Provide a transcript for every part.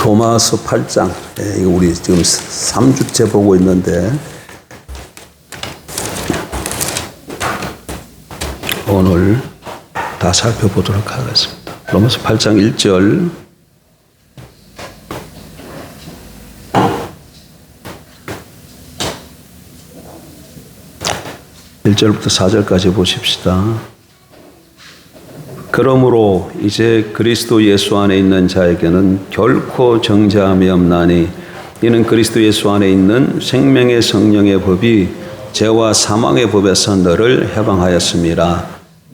로마서 8장. 이거 우리 지금 3주째 보고 있는데, 오늘 다 살펴보도록 하겠습니다. 로마서 8장 1절. (1절부터) (4절까지) 보십시다. 그러므로 이제 그리스도 예수 안에 있는 자에게는 결코 정죄함이 없나니 이는 그리스도 예수 안에 있는 생명의 성령의 법이 죄와 사망의 법에서 너를 해방하였습니다.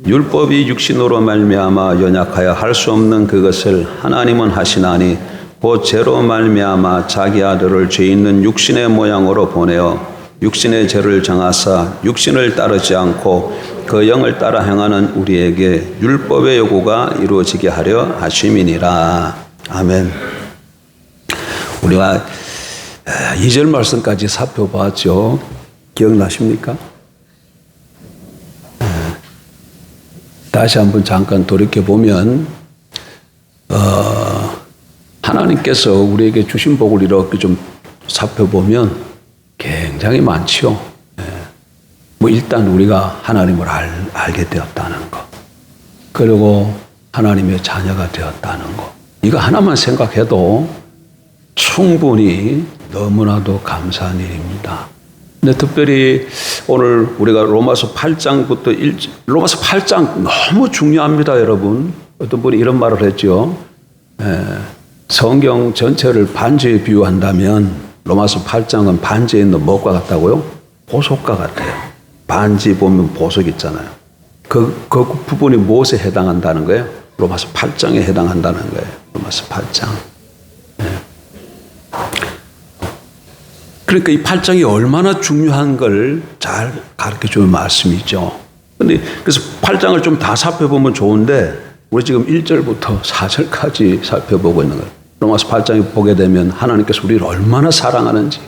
율법이 육신으로 말미암아 연약하여 할 수 없는 그것을 하나님은 하시나니 곧 죄로 말미암아 자기 아들을 죄 있는 육신의 모양으로 보내어 육신의 죄를 정하사 육신을 따르지 않고 그 영을 따라 행하는 우리에게 율법의 요구가 이루어지게 하려 하심이니라. 아멘. 우리가 2절 말씀까지 살펴봤죠. 기억나십니까? 다시 한번 잠깐 돌이켜보면 하나님께서 우리에게 주신 복을 이렇게 좀 살펴보면 굉장히 많죠. 뭐 일단 우리가 하나님을 알게 되었다는 것, 그리고 하나님의 자녀가 되었다는 것, 이거 하나만 생각해도 충분히 너무나도 감사한 일입니다. 근데 특별히 오늘 우리가 로마서 8장부터 로마서 8장 너무 중요합니다, 여러분. 어떤 분이 이런 말을 했죠. 성경 전체를 반지에 비유한다면 로마서 8장은 반지에 있는 무엇과 같다고요? 보석과 같아요. 반지 보면 보석 있잖아요. 그 부분이 무엇에 해당한다는 거예요? 로마서 8장에 해당한다는 거예요. 로마서 8장. 그러니까 이 8장이 얼마나 중요한 걸 잘 가르쳐주는 말씀이죠. 근데 그래서 8장을 좀 다 살펴보면 좋은데 우리 지금 1절부터 4절까지 살펴보고 있는 거예요. 로마서 8장에 보게 되면 하나님께서 우리를 얼마나 사랑하는지,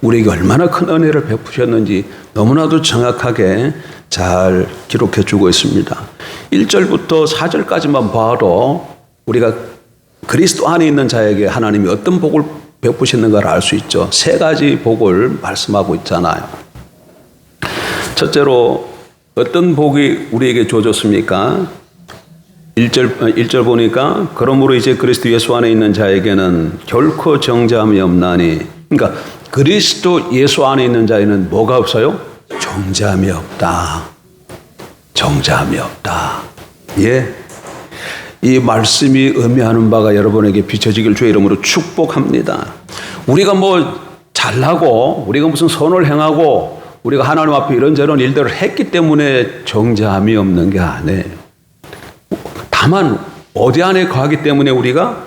우리에게 얼마나 큰 은혜를 베푸셨는지 너무나도 정확하게 잘 기록해 주고 있습니다. 1절부터 4절까지만 봐도 우리가 그리스도 안에 있는 자에게 하나님이 어떤 복을 베푸시는가를 알 수 있죠. 세 가지 복을 말씀하고 있잖아요. 첫째로 어떤 복이 우리에게 주어졌습니까? 1절 보니까 그러므로 이제 그리스도 예수 안에 있는 자에게는 결코 정죄함이 없나니, 그러니까 그리스도 예수 안에 있는 자에는 뭐가 없어요? 정죄함이 없다. 정죄함이 없다. 예. 이 말씀이 의미하는 바가 여러분에게 비춰지길 주의 이름으로 축복합니다. 우리가 뭐 잘나고 우리가 무슨 선을 행하고 우리가 하나님 앞에 이런저런 일들을 했기 때문에 정죄함이 없는 게 아니에요. 다만 어디 안에 거하기 때문에 우리가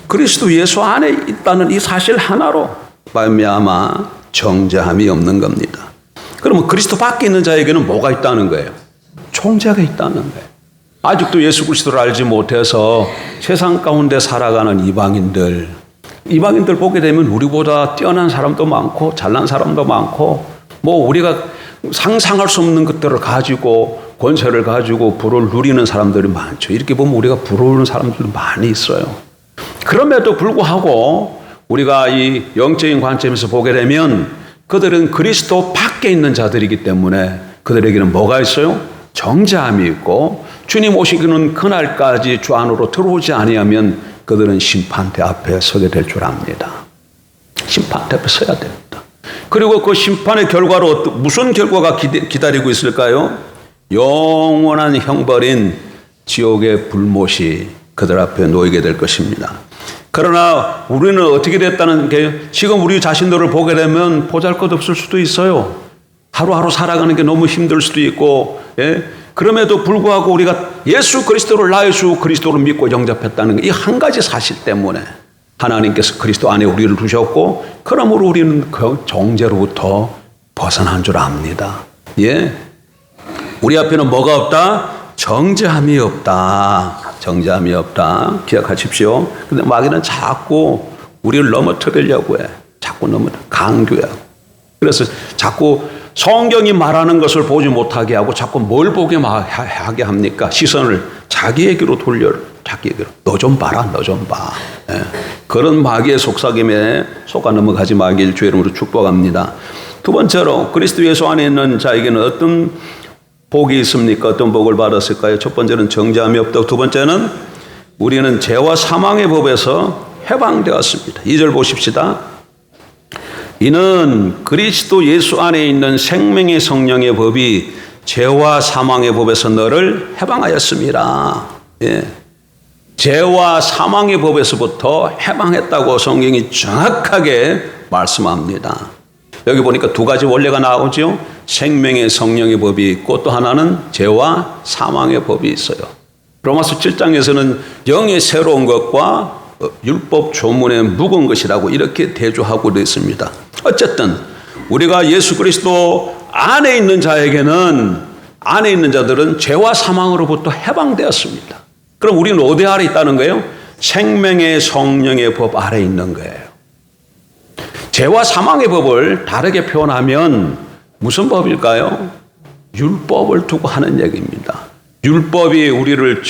그리스도 예수 안에 있다는 이 사실 하나로 말미암아 정죄함이 없는 겁니다. 그러면 그리스도 밖에 있는 자에게는 뭐가 있다는 거예요? 정죄가 있다는 거예요. 아직도 예수 그리스도를 알지 못해서 세상 가운데 살아가는 이방인들 보게 되면 우리보다 뛰어난 사람도 많고 잘난 사람도 많고 뭐 우리가 상상할 수 없는 것들을 가지고 권세를 가지고 부를 누리는 사람들이 많죠. 이렇게 보면 우리가 부러우는 사람들도 많이 있어요. 그럼에도 불구하고 우리가 이 영적인 관점에서 보게 되면 그들은 그리스도 밖에 있는 자들이기 때문에 그들에게는 뭐가 있어요? 정죄함이 있고 주님 오시기는 그날까지 주 안으로 들어오지 아니하면 그들은 심판대 앞에 서게 될 줄 압니다. 심판대 앞에 서야 됩니다. 그리고 그 심판의 결과로 무슨 결과가 기다리고 있을까요? 영원한 형벌인 지옥의 불못이 그들 앞에 놓이게 될 것입니다. 그러나 우리는 어떻게 됐다는 게 지금 우리 자신들을 보게 되면 보잘것없을 수도 있어요. 하루하루 살아가는 게 너무 힘들 수도 있고, 그럼에도 불구하고 우리가 예수 그리스도를 나의 주 그리스도를 믿고 영접했다는 이 한 가지 사실 때문에 하나님께서 그리스도 안에 우리를 두셨고, 그러므로 우리는 그 정죄로부터 벗어난 줄 압니다. 우리 앞에는 뭐가 없다? 정죄함이 없다. 정죄함이 없다. 기억하십시오. 근데 마귀는 자꾸 우리를 넘어뜨리려고 해. 자꾸 강조하고. 그래서 자꾸 성경이 말하는 것을 보지 못하게 하고 자꾸 뭘 보게 하게 합니까? 시선을 자기에게로 자기 얘기로 너 좀 봐라, 너 좀 봐. 예. 그런 마귀의 속삭임에 속아 넘어가지 마길 주의 이름으로 축복합니다. 두 번째로 그리스도 예수 안에 있는 자에게는 어떤 복이 있습니까? 어떤 복을 받았을까요? 첫 번째는 정죄함이 없다. 두 번째는 우리는 죄와 사망의 법에서 해방되었습니다. 2절 보십시다. 이는 그리스도 예수 안에 있는 생명의 성령의 법이 죄와 사망의 법에서 너를 해방하였습니다. 예. 죄와 사망의 법에서부터 해방했다고 성경이 정확하게 말씀합니다. 여기 보니까 두 가지 원리가 나오죠. 생명의 성령의 법이 있고 또 하나는 죄와 사망의 법이 있어요. 로마서 7장에서는 영의 새로운 것과 율법 조문의 묵은 것이라고 이렇게 대조하고 있습니다. 어쨌든 우리가 예수 그리스도 안에 있는 자에게는 안에 있는 자들은 죄와 사망으로부터 해방되었습니다. 그럼 우리는 어디 아래 있다는 거예요? 생명의 성령의 법 아래 있는 거예요. 죄와 사망의 법을 다르게 표현하면 무슨 법일까요? 율법을 두고 하는 얘기입니다. 율법이 우리를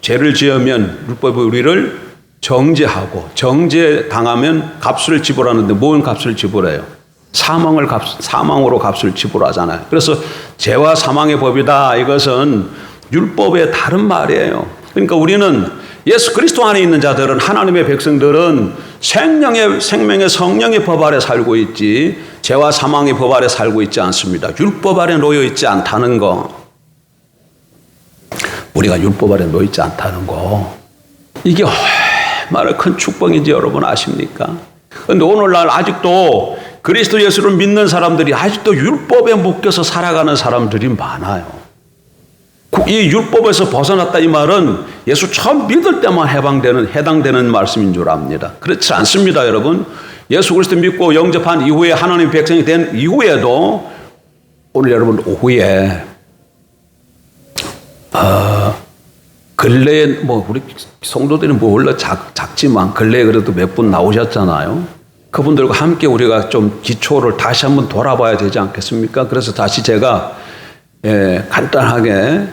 죄를 지으면 율법이 우리를 정죄하고 정죄당하면 값을 지불하는데 뭔 값을 지불해요? 사망으로 값을 지불하잖아요. 그래서 죄와 사망의 법이다. 이것은 율법의 다른 말이에요. 그러니까 우리는 예수 그리스도 안에 있는 자들은 하나님의 백성들은 생명의 성령의 법 아래 살고 있지 죄와 사망의 법 아래 살고 있지 않습니다. 율법 아래 놓여 있지 않다는 거. 우리가 율법 아래 놓여 있지 않다는 거. 이게 얼마나 큰 축복인지 여러분 아십니까? 그런데 오늘날 아직도 그리스도 예수를 믿는 사람들이 아직도 율법에 묶여서 살아가는 사람들이 많아요. 이 율법에서 벗어났다 이 말은 예수 처음 믿을 때만 해당되는 말씀인 줄 압니다. 그렇지 않습니다, 여러분. 예수 그리스도 믿고 영접한 이후에 하나님의 백성이 된 이후에도 오늘 여러분 오후에 근래에 우리 성도들은 원래 작지만 근래에 그래도 몇 분 나오셨잖아요. 그분들과 함께 우리가 좀 기초를 다시 한번 돌아봐야 되지 않겠습니까? 그래서 다시 제가 간단하게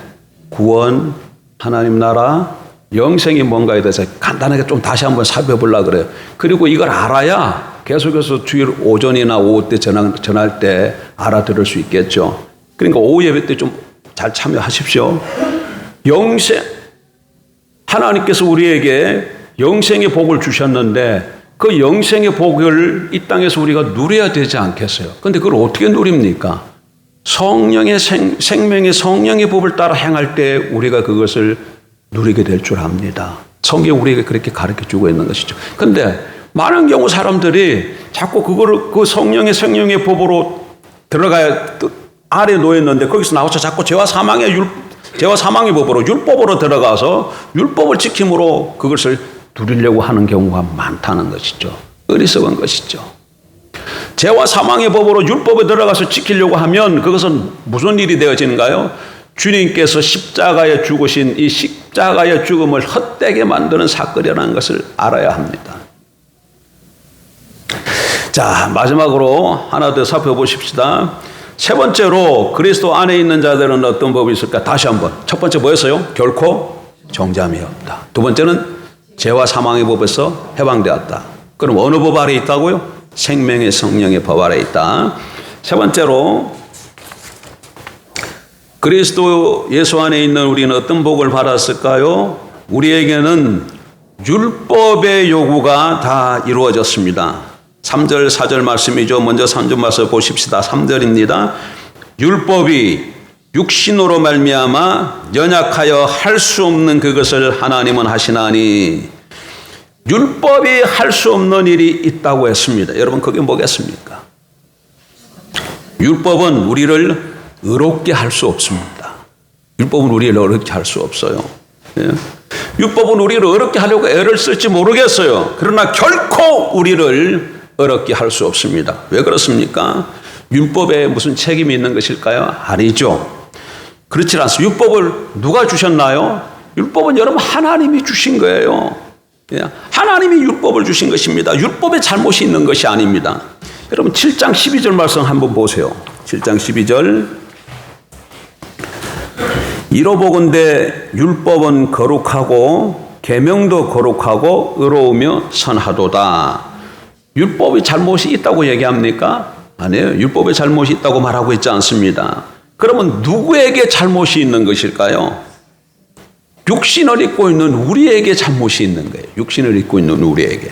구원, 하나님 나라, 영생이 뭔가에 대해서 간단하게 좀 다시 한번 살펴보려고 그래요. 그리고 이걸 알아야 계속해서 주일 오전이나 오후 때 전할 때 알아들을 수 있겠죠. 그러니까 오후 예배 때 좀 잘 참여하십시오. 영생, 하나님께서 우리에게 영생의 복을 주셨는데 그 영생의 복을 이 땅에서 우리가 누려야 되지 않겠어요? 그런데 그걸 어떻게 누립니까? 성령의 생명의 성령의 법을 따라 행할 때 우리가 그것을 누리게 될 줄 압니다. 성경 우리에게 그렇게 가르쳐 주고 있는 것이죠. 그런데 많은 경우 사람들이 자꾸 그 성령의 법으로 들어가야 아래 놓였는데 거기서 나와서 자꾸 죄와 사망의 법으로 율법으로 들어가서 율법을 지킴으로 그것을 누리려고 하는 경우가 많다는 것이죠. 어리석은 것이죠. 죄와 사망의 법으로 율법에 들어가서 지키려고 하면 그것은 무슨 일이 되어지는가요? 주님께서 십자가에 죽으신 이 십자가의 죽음을 헛되게 만드는 사건이라는 것을 알아야 합니다. 자, 마지막으로 하나 더 살펴보십시다. 세 번째로 그리스도 안에 있는 자들은 어떤 법이 있을까? 다시 한번. 첫 번째 뭐였어요? 결코 정죄함이 없다. 두 번째는 죄와 사망의 법에서 해방되었다. 그럼 어느 법 아래 있다고요? 생명의 성령의 법 아래 있다. 세 번째로 그리스도 예수 안에 있는 우리는 어떤 복을 받았을까요? 우리에게는 율법의 요구가 다 이루어졌습니다. 3절 4절 말씀이죠. 먼저 3절 말씀 보십시다. 3절입니다. 율법이 육신으로 말미암아 연약하여 할 수 없는 그것을 하나님은 하시나니 율법이 할 수 없는 일이 있다고 했습니다. 여러분 그게 뭐겠습니까? 율법은 우리를 의롭게 할 수 없습니다. 율법은 우리를 어렵게 할 수 없어요. 예? 율법은 우리를 어렵게 하려고 애를 쓸지 모르겠어요. 그러나 결코 우리를 어렵게 할 수 없습니다. 왜 그렇습니까? 율법에 무슨 책임이 있는 것일까요? 아니죠. 그렇지 않습니다. 율법을 누가 주셨나요? 율법은 여러분 하나님이 주신 거예요. 하나님이 율법을 주신 것입니다. 율법에 잘못이 있는 것이 아닙니다. 여러분 7장 12절 말씀 한번 보세요. 7장 12절 이로보건대 율법은 거룩하고 계명도 거룩하고 의로우며 선하도다. 율법이 잘못이 있다고 얘기합니까? 아니에요. 율법에 잘못이 있다고 말하고 있지 않습니다. 그러면 누구에게 잘못이 있는 것일까요? 육신을 입고 있는 우리에게 잘못이 있는 거예요. 육신을 입고 있는 우리에게.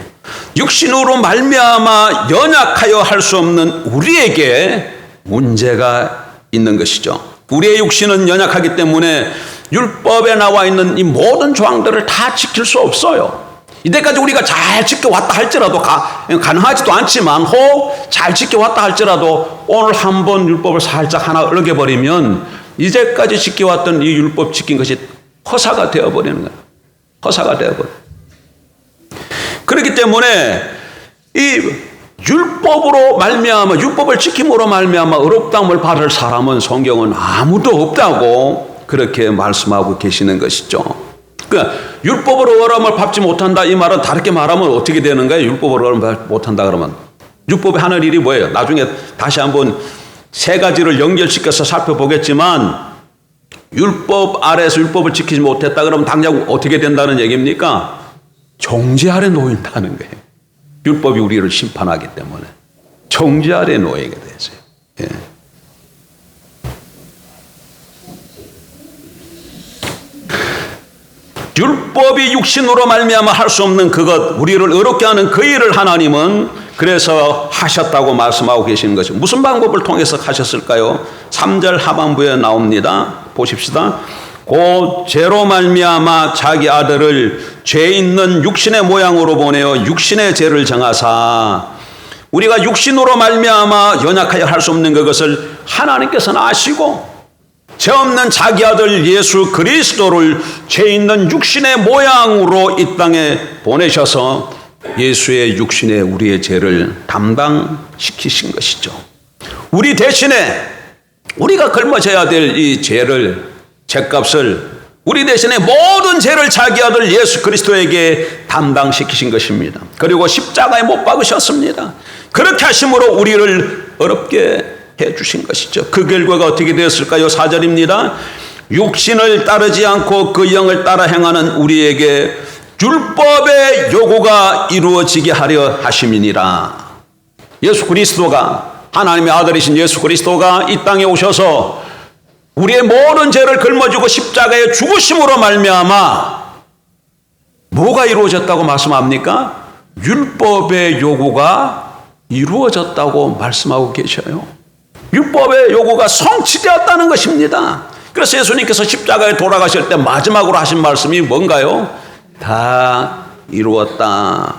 육신으로 말미암아 연약하여 할 수 없는 우리에게 문제가 있는 것이죠. 우리의 육신은 연약하기 때문에 율법에 나와 있는 이 모든 조항들을 다 지킬 수 없어요. 이때까지 우리가 잘 지켜왔다 할지라도 가능하지도 않지만 잘 지켜왔다 할지라도 오늘 한번 율법을 살짝 하나 어겨버리면 이제까지 지켜왔던 이 율법 지킨 것이 허사가 되어버리는 거예요. 허사가 되어버려요. 그렇기 때문에 이 율법으로 말미암아 율법을 지킴으로 말미암아 의롭다함을 받을 사람은 성경은 아무도 없다고 그렇게 말씀하고 계시는 것이죠. 그러니까 율법으로 의롭다함을 받지 못한다 이 말은 다르게 말하면 어떻게 되는 거예요? 율법으로 의롭다함을 받지 못한다 그러면 율법이 하는 일이 뭐예요? 나중에 다시 한번 세 가지를 연결시켜서 살펴보겠지만 율법 아래에서 율법을 지키지 못했다 그러면 당장 어떻게 된다는 얘기입니까? 정죄 아래 놓인다는 거예요. 율법이 우리를 심판하기 때문에 정죄 아래 놓이게 되세요. 예. 율법이 육신으로 말미암아 할 수 없는 그것, 우리를 어렵게 하는 그 일을 하나님은 그래서 하셨다고 말씀하고 계시는 것이죠. 무슨 방법을 통해서 하셨을까요? 3절 하반부에 나옵니다. 보십시다. 곧 죄로 말미암아 자기 아들을 죄 있는 육신의 모양으로 보내어 육신의 죄를 정하사. 우리가 육신으로 말미암아 연약하여 할 수 없는 그것을 하나님께서는 아시고 죄 없는 자기 아들 예수 그리스도를 죄 있는 육신의 모양으로 이 땅에 보내셔서 예수의 육신에 우리의 죄를 담당시키신 것이죠. 우리 대신에 우리가 걸머져야 될 이 죄값을 우리 대신에 모든 죄를 자기 아들 예수 그리스도에게 담당시키신 것입니다. 그리고 십자가에 못 박으셨습니다. 그렇게 하심으로 우리를 어렵게 해주신 것이죠. 그 결과가 어떻게 되었을까요? 4절입니다. 육신을 따르지 않고 그 영을 따라 행하는 우리에게 율법의 요구가 이루어지게 하려 하심이니라. 예수 그리스도가 하나님의 아들이신 예수 그리스도가 이 땅에 오셔서 우리의 모든 죄를 걸머지고 십자가에 죽으심으로 말미암아 뭐가 이루어졌다고 말씀합니까? 율법의 요구가 이루어졌다고 말씀하고 계셔요. 율법의 요구가 성취되었다는 것입니다. 그래서 예수님께서 십자가에 돌아가실 때 마지막으로 하신 말씀이 뭔가요? 다 이루었다.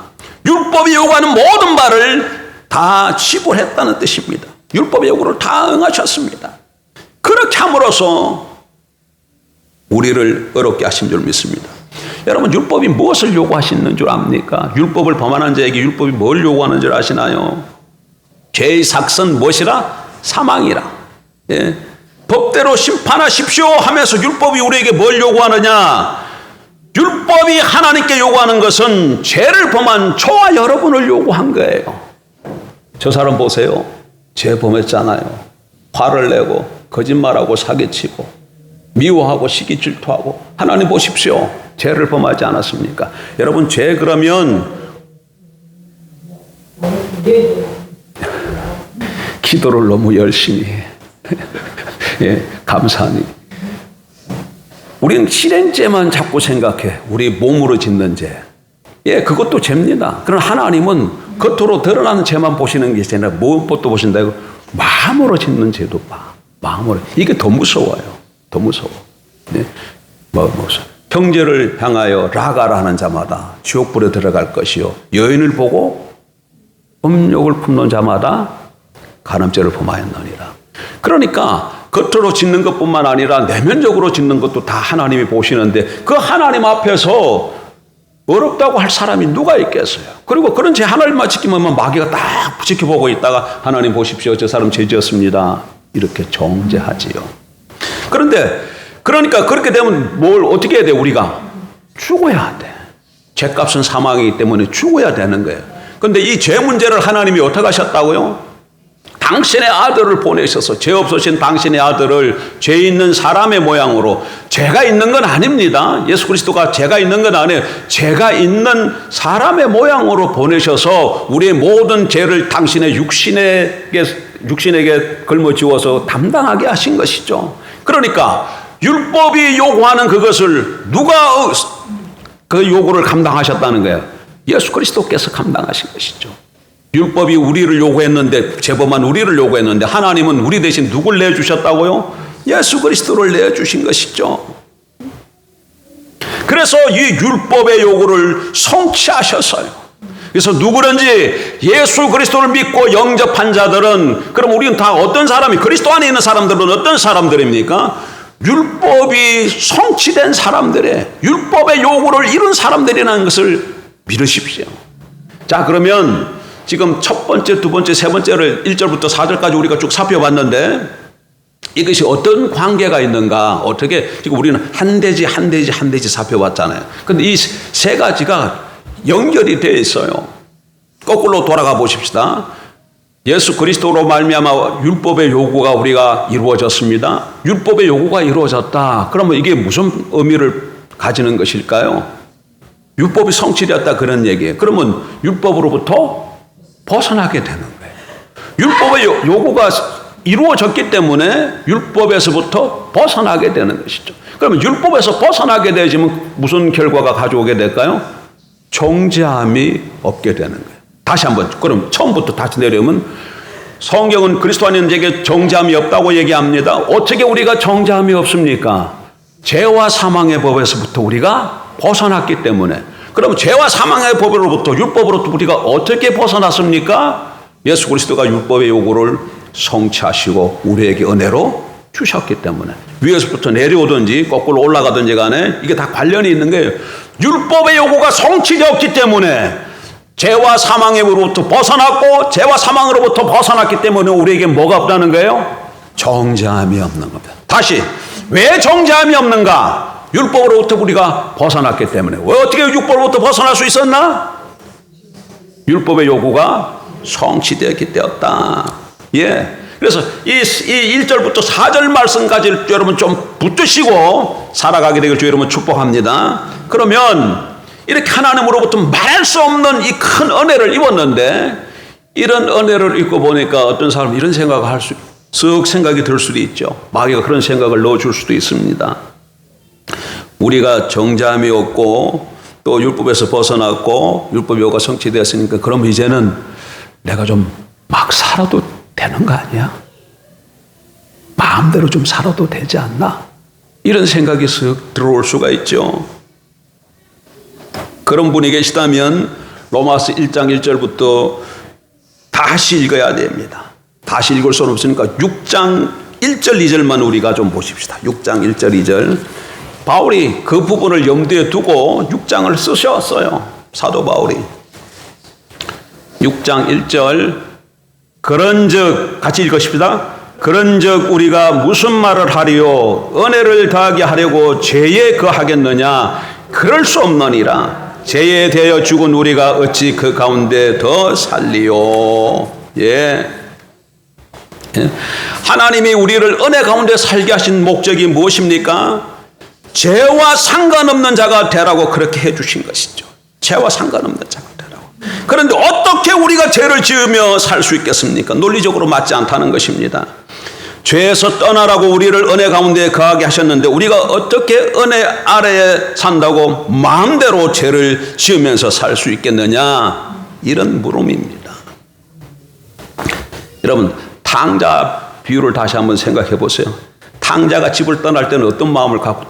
율법이 요구하는 모든 바를 다 지불했다는 뜻입니다. 율법의 요구를 다 응하셨습니다. 그렇게 함으로써 우리를 어렵게 하신 줄 믿습니다. 여러분 율법이 무엇을 요구하시는 줄 압니까? 율법을 범하는 자에게 율법이 뭘 요구하는 줄 아시나요? 죄의 삭은 무엇이라? 사망이라. 예. 법대로 심판하십시오 하면서 율법이 우리에게 뭘 요구하느냐? 율법이 하나님께 요구하는 것은 죄를 범한 저와 여러분을 요구한 거예요. 저 사람 보세요. 죄 범했잖아요. 화를 내고 거짓말하고 사기치고 미워하고 시기 질투하고 하나님 보십시오. 죄를 범하지 않았습니까? 여러분 죄 그러면 기도를 너무 열심히 해. 예, 감사하니. 우리는 실행죄만 자꾸 생각해. 우리 몸으로 짓는 죄. 예, 그것도 죄입니다. 그러나 하나님은 겉으로 드러나는 죄만 보시는 게 아니라 무엇도 보신다고 마음으로 짓는 죄도 봐. 마음으로. 이게 더 무서워요. 더 무서워. 네. 형제를 향하여 라가라 하는 자마다 지옥불에 들어갈 것이요. 여인을 보고 음욕을 품는 자마다 간음죄를 범하였느니라. 그러니까 겉으로 짓는 것뿐만 아니라 내면적으로 짓는 것도 다 하나님이 보시는데 그 하나님 앞에서 어렵다고 할 사람이 누가 있겠어요? 그리고 그런 죄 하나님만 지키면 마귀가 딱 지켜보고 있다가 하나님 보십시오. 저 사람 죄 지었습니다. 이렇게 정죄하지요. 그러니까 그렇게 되면 뭘 어떻게 해야 돼? 우리가 죽어야 돼. 죄값은 사망이기 때문에 죽어야 되는 거예요. 그런데 이 죄 문제를 하나님이 어떻게 하셨다고요? 다 당신의 아들을 보내셔서 죄 없으신 당신의 아들을 죄 있는 사람의 모양으로, 죄가 있는 건 아닙니다. 예수 그리스도가 죄가 있는 건 아니에요. 죄가 있는 사람의 모양으로 보내셔서 우리의 모든 죄를 당신의 육신에게 걸머쥐워서 담당하게 하신 것이죠. 그러니까 율법이 요구하는 그것을 누가 그 요구를 감당하셨다는 거예요? 예수 그리스도께서 감당하신 것이죠. 율법이 우리를 요구했는데, 죄범한 우리를 요구했는데, 하나님은 우리 대신 누굴 내주셨다고요? 예수 그리스도를 내주신 것이죠. 그래서 이 율법의 요구를 성취하셨어요. 그래서 누구든지 예수 그리스도를 믿고 영접한 자들은, 그럼 우리는 다 어떤 사람이, 그리스도 안에 있는 사람들은 어떤 사람들입니까? 율법이 성취된 사람들의, 율법의 요구를 이룬 사람들이라는 것을 믿으십시오. 자, 그러면 지금 첫 번째, 두 번째, 세 번째를 1절부터 4절까지 우리가 쭉 살펴봤는데, 이것이 어떤 관계가 있는가, 어떻게, 지금 우리는 한 대지 살펴봤잖아요. 근데 이 세 가지가 연결이 되어 있어요. 거꾸로 돌아가 보십시다. 예수 그리스도로 말미암아 율법의 요구가 우리가 이루어졌습니다. 율법의 요구가 이루어졌다. 그러면 이게 무슨 의미를 가지는 것일까요? 율법이 성취되었다, 그런 얘기예요. 그러면 율법으로부터 벗어나게 되는 거예요. 율법의 요구가 이루어졌기 때문에 율법에서부터 벗어나게 되는 것이죠. 그러면 율법에서 벗어나게 되지만 무슨 결과가 가져오게 될까요? 정죄함이 없게 되는 거예요. 다시 한번, 그럼 처음부터 다시 내려오면, 성경은 그리스도 안에 있는 자에게 정죄함이 없다고 얘기합니다. 어떻게 우리가 정죄함이 없습니까? 죄와 사망의 법에서부터 우리가 벗어났기 때문에. 그럼 죄와 사망의 법으로부터, 율법으로부터 우리가 어떻게 벗어났습니까? 예수 그리스도가 율법의 요구를 성취하시고 우리에게 은혜로 주셨기 때문에. 위에서부터 내려오든지 거꾸로 올라가든지 간에 이게 다 관련이 있는 거예요. 율법의 요구가 성취되었기 때문에 죄와 사망으로부터 벗어났고, 죄와 사망으로부터 벗어났기 때문에 우리에게 뭐가 없다는 거예요? 정죄함이 없는 겁니다. 다시, 왜 정죄함이 없는가? 율법으로부터 우리가 벗어났기 때문에. 왜 어떻게 율법으로부터 벗어날 수 있었나? 율법의 요구가 성취되었기 때였다. 예. 그래서 이 1절부터 4절 말씀까지 여러분 좀 붙드시고 살아가게 되길 주 여러분 축복합니다. 그러면 이렇게 하나님으로부터 말할 수 없는 이 큰 은혜를 입었는데, 이런 은혜를 입고 보니까 어떤 사람은 이런 생각을 할 수, 쓱 생각이 들 수도 있죠. 마귀가 그런 생각을 넣어줄 수도 있습니다. 우리가 정죄함이 없고 또 율법에서 벗어났고 율법 요구가 성취되었으니까 그럼 이제는 내가 좀 막 살아도 되는 거 아니야? 마음대로 좀 살아도 되지 않나? 이런 생각이 쓱 들어올 수가 있죠. 그런 분이 계시다면 로마서 1장 1절부터 다시 읽어야 됩니다. 다시 읽을 수는 없으니까 6장 1절 2절만 우리가 좀 보십시다. 6장 1절 2절. 바울이 그 부분을 염두에 두고 6장을 쓰셨어요. 사도 바울이. 6장 1절. 그런즉, 같이 읽으십시다. 그런즉 우리가 무슨 말을 하리요? 은혜를 더하게 하려고 죄에 거하겠느냐? 그럴 수 없느니라. 죄에 대하여 죽은 우리가 어찌 그 가운데 더 살리요? 예. 하나님이 우리를 은혜 가운데 살게 하신 목적이 무엇입니까? 죄와 상관없는 자가 되라고 그렇게 해주신 것이죠. 죄와 상관없는 자가 되라고. 그런데 어떻게 우리가 죄를 지으며 살 수 있겠습니까? 논리적으로 맞지 않다는 것입니다. 죄에서 떠나라고 우리를 은혜 가운데 거하게 하셨는데 우리가 어떻게 은혜 아래에 산다고 마음대로 죄를 지으면서 살 수 있겠느냐? 이런 물음입니다. 여러분, 탕자 비유를 다시 한번 생각해 보세요. 탕자가 집을 떠날 때는 어떤 마음을 갖고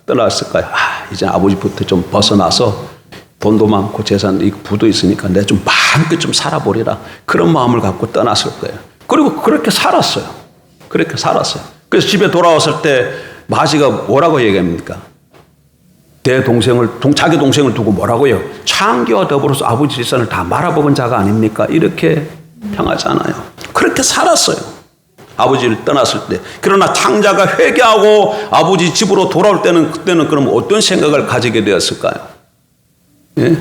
떠났을까요? 이제 아버지부터 좀 벗어나서 돈도 많고 재산, 부도 있으니까 내가 좀 마음껏 좀 살아보리라. 그런 마음을 갖고 떠났을 거예요. 그리고 그렇게 살았어요. 그렇게 살았어요. 그래서 집에 돌아왔을 때 마지가 뭐라고 얘기합니까? 자기 동생을 두고 뭐라고요? 창기와 더불어서 아버지 재산을 다 말아먹은 자가 아닙니까? 이렇게 평하잖아요. 그렇게 살았어요. 아버지를 떠났을 때. 그러나 탕자가 회개하고 아버지 집으로 돌아올 때는, 그때는 그럼 어떤 생각을 가지게 되었을까요? 예?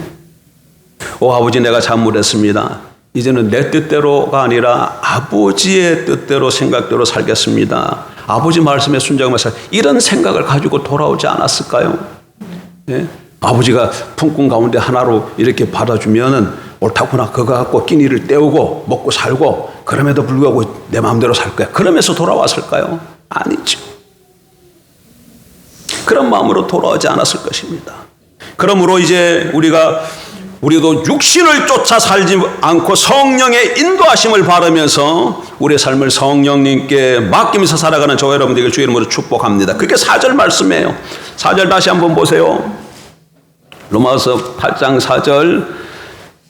아버지, 내가 잘못했습니다. 이제는 내 뜻대로가 아니라 아버지의 뜻대로 생각대로 살겠습니다. 아버지 말씀에 순종해서 이런 생각을 가지고 돌아오지 않았을까요? 예? 아버지가 품꾼 가운데 하나로 이렇게 받아주면은 옳다구나 그거 갖고 끼니를 때우고 먹고 살고 그럼에도 불구하고 내 마음대로 살 거야. 그러면서 돌아왔을까요? 아니죠. 그런 마음으로 돌아오지 않았을 것입니다. 그러므로 이제 우리도 육신을 쫓아 살지 않고 성령의 인도하심을 바라면서 우리의 삶을 성령님께 맡기면서 살아가는 저와 여러분들에게 주의 이름으로 축복합니다. 그게 4절 말씀이에요. 4절 다시 한번 보세요. 로마서 8장 4절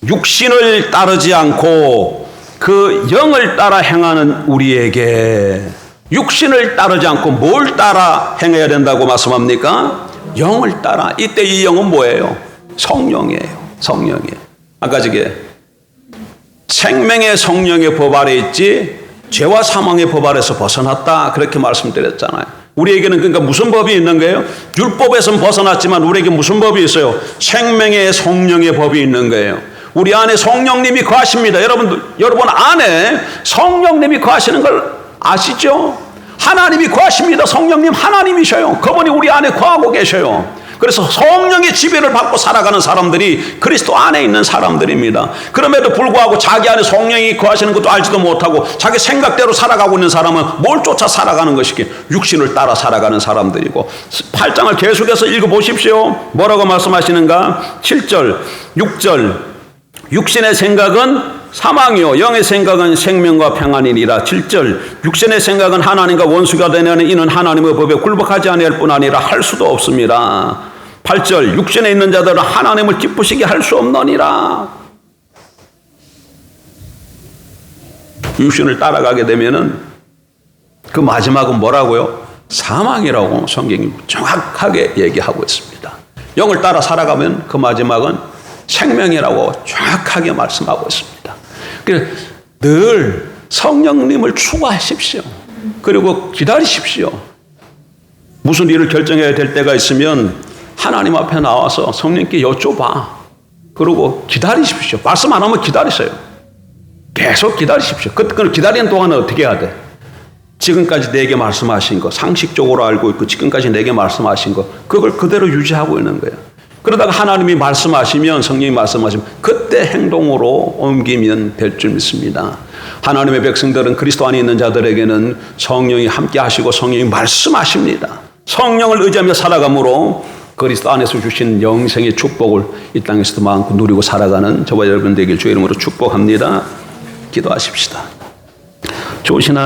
육신을 따르지 않고 그 영을 따라 행하는 우리에게 육신을 따르지 않고 뭘 따라 행해야 된다고 말씀합니까? 영을 따라. 이때 이 영은 뭐예요? 성령이에요. 성령이에요. 아까 저게 생명의 성령의 법 아래 있지 죄와 사망의 법 아래서 벗어났다 그렇게 말씀드렸잖아요. 우리에게는 그러니까 무슨 법이 있는 거예요? 율법에서는 벗어났지만 우리에게 무슨 법이 있어요? 생명의 성령의 법이 있는 거예요. 우리 안에 성령님이 거하십니다. 여러분 안에 성령님이 거하시는 걸 아시죠? 하나님이 거하십니다. 성령님 하나님이셔요. 그분이 우리 안에 거하고 계셔요. 그래서 성령의 지배를 받고 살아가는 사람들이 그리스도 안에 있는 사람들입니다. 그럼에도 불구하고 자기 안에 성령이 거하시는 것도 알지도 못하고 자기 생각대로 살아가고 있는 사람은 뭘 쫓아 살아가는 것이기에 육신을 따라 살아가는 사람들이고 8장을 계속해서 읽어보십시오. 뭐라고 말씀하시는가? 7절, 6절 육신의 생각은 사망이요 영의 생각은 생명과 평안이니라. 7절 육신의 생각은 하나님과 원수가 되냐니 이는 하나님의 법에 굴복하지 아니할 뿐 아니라 할 수도 없습니다. 8절 육신에 있는 자들은 하나님을 기쁘시게 할 수 없느니라. 육신을 따라가게 되면은 그 마지막은 뭐라고요? 사망이라고 성경이 정확하게 얘기하고 있습니다. 영을 따라 살아가면 그 마지막은 생명이라고 정확하게 말씀하고 있습니다. 그래서 늘 성령님을 추구하십시오. 그리고 기다리십시오. 무슨 일을 결정해야 될 때가 있으면 하나님 앞에 나와서 성령님께 여쭤봐. 그리고 기다리십시오. 말씀 안 하면 기다리세요. 계속 기다리십시오. 그 기다리는 동안은 어떻게 해야 돼? 지금까지 내게 말씀하신 거, 상식적으로 알고 있고 지금까지 내게 말씀하신 거, 그걸 그대로 유지하고 있는 거예요. 그러다가 하나님이 말씀하시면, 성령이 말씀하시면 그때 행동으로 옮기면 될 줄 믿습니다. 하나님의 백성들은 그리스도 안에 있는 자들에게는 성령이 함께 하시고 성령이 말씀하십니다. 성령을 의지하며 살아감으로 그리스도 안에서 주신 영생의 축복을 이 땅에서도 마음껏 누리고 살아가는 저와 여러분 되길 주의 이름으로 축복합니다. 기도하십시다. 좋으신 하나님,